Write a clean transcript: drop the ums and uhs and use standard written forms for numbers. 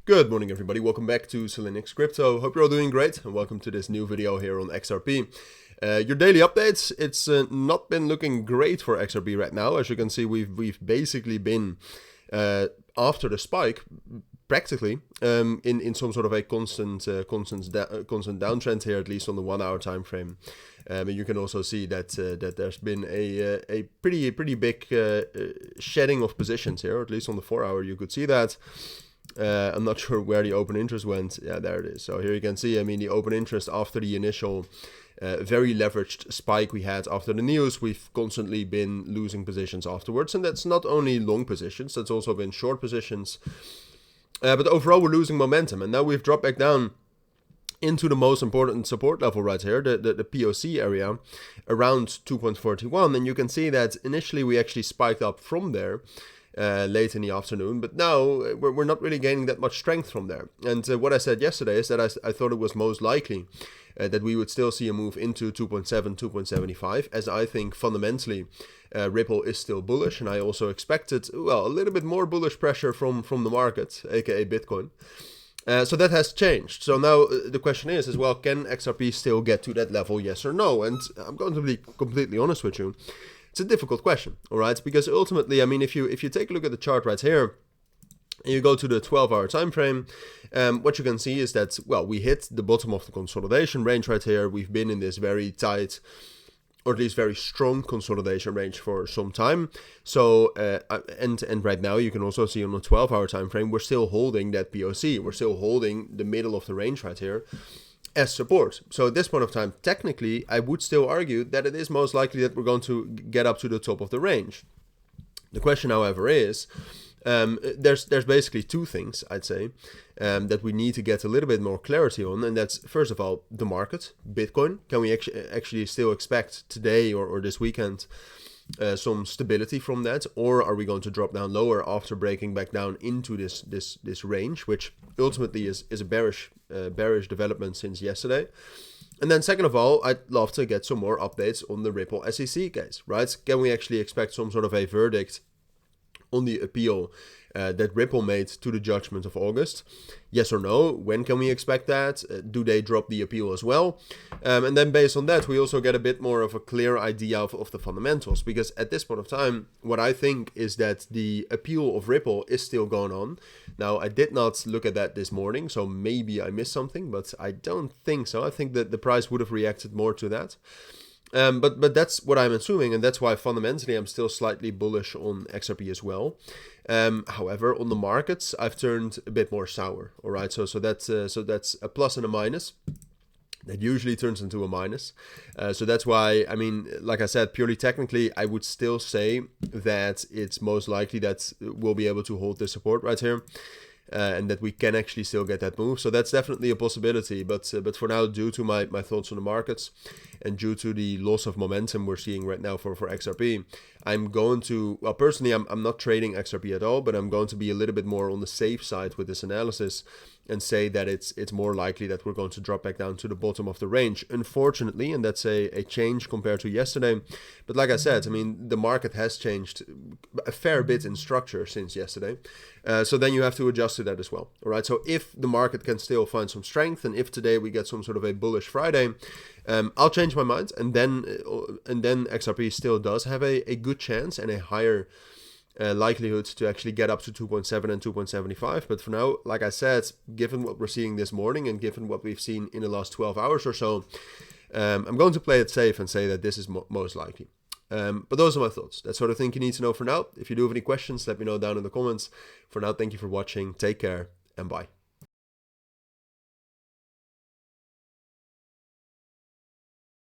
Good morning everybody, welcome back to Cilinix Crypto. Hope you're all doing great and welcome to this new video here on XRP. Your daily updates, it's not been looking great for XRP right now. As you can see, we've basically been after the spike practically in some sort of a constant downtrend here, at least on the 1 hour time frame. And you can also see that that there's been a pretty big shedding of positions here, or at least on the 4 hour you could see that. I'm not sure where the open interest went. Yeah, there it is. So here you can see, I mean, the open interest after the initial very leveraged spike we had after the news, we've constantly been losing positions afterwards. And that's not only long positions, that's also been short positions. But overall, we're losing momentum. And now we've dropped back down into the most important support level right here, the POC area, around 2.41. And you can see that initially we actually spiked up from there. Late in the afternoon, but now we're not really gaining that much strength from there. And what I said yesterday is that I thought it was most likely that we would still see a move into 2.7, 2.75, as I think fundamentally Ripple is still bullish, and I also expected, well, a little bit more bullish pressure from the market, aka Bitcoin. So that has changed. So now the question is well, can XRP still get to that level, yes or no? And I'm going to be completely honest with you. It's a difficult question, all right? Because ultimately, I mean, if you take a look at the chart right here, and you go to the 12-hour time frame, what you can see is that, well, we hit the bottom of the consolidation range right here. We've been in this very tight, or at least very strong consolidation range for some time. So, and right now you can also see on the 12-hour time frame, we're still holding that POC. We're still holding the middle of the range right here as support. So at this point of time, technically, I would still argue that it is most likely that we're going to get up to the top of the range. The question, however, is there's basically two things, I'd say, that we need to get a little bit more clarity on. And that's, first of all, the market, Bitcoin. Can we actually still expect today or this weekend some stability from that, or are we going to drop down lower after breaking back down into this range, which ultimately is a bearish development since yesterday? And then second of all, I'd love to get some more updates on the Ripple SEC case, right? Can we actually expect some sort of a verdict on the appeal that Ripple made to the judgment of August? Yes or no? When can we expect that? Do they drop the appeal as well? And then based on that, we also get a bit more of a clear idea of the fundamentals. Because at this point of time, what I think is that the appeal of Ripple is still going on. Now, I did not look at that this morning, so maybe I missed something, but I don't think so. I think that the price would have reacted more to that. But that's what I'm assuming, and that's why fundamentally I'm still slightly bullish on XRP as well. However, on the markets, I've turned a bit more sour. All right, so that's a plus and a minus. That usually turns into a minus. So that's why, I mean, like I said, purely technically, I would still say that it's most likely that we'll be able to hold this support right here. And that we can actually still get that move. So that's definitely a possibility. But for now, due to my thoughts on the markets and due to the loss of momentum we're seeing right now for XRP, I'm going to, well, personally, I'm not trading XRP at all, but I'm going to be a little bit more on the safe side with this analysis and say that it's more likely that we're going to drop back down to the bottom of the range, unfortunately, and that's a change compared to yesterday. But like I said, I mean, the market has changed a fair bit in structure since yesterday, so then you have to adjust to that as well. All right, so if the market can still find some strength, and if today we get some sort of a bullish Friday, I'll change my mind, and then XRP still does have a good chance and a higher likelihood to actually get up to 2.7 and 2.75. But for now, like I said, given what we're seeing this morning and given what we've seen in the last 12 hours or so, I'm going to play it safe and say that this is most likely. But those are my thoughts. That's what I think you need to know for now. If you do have any questions, let me know down in the comments. For now, thank you for watching. Take care and bye.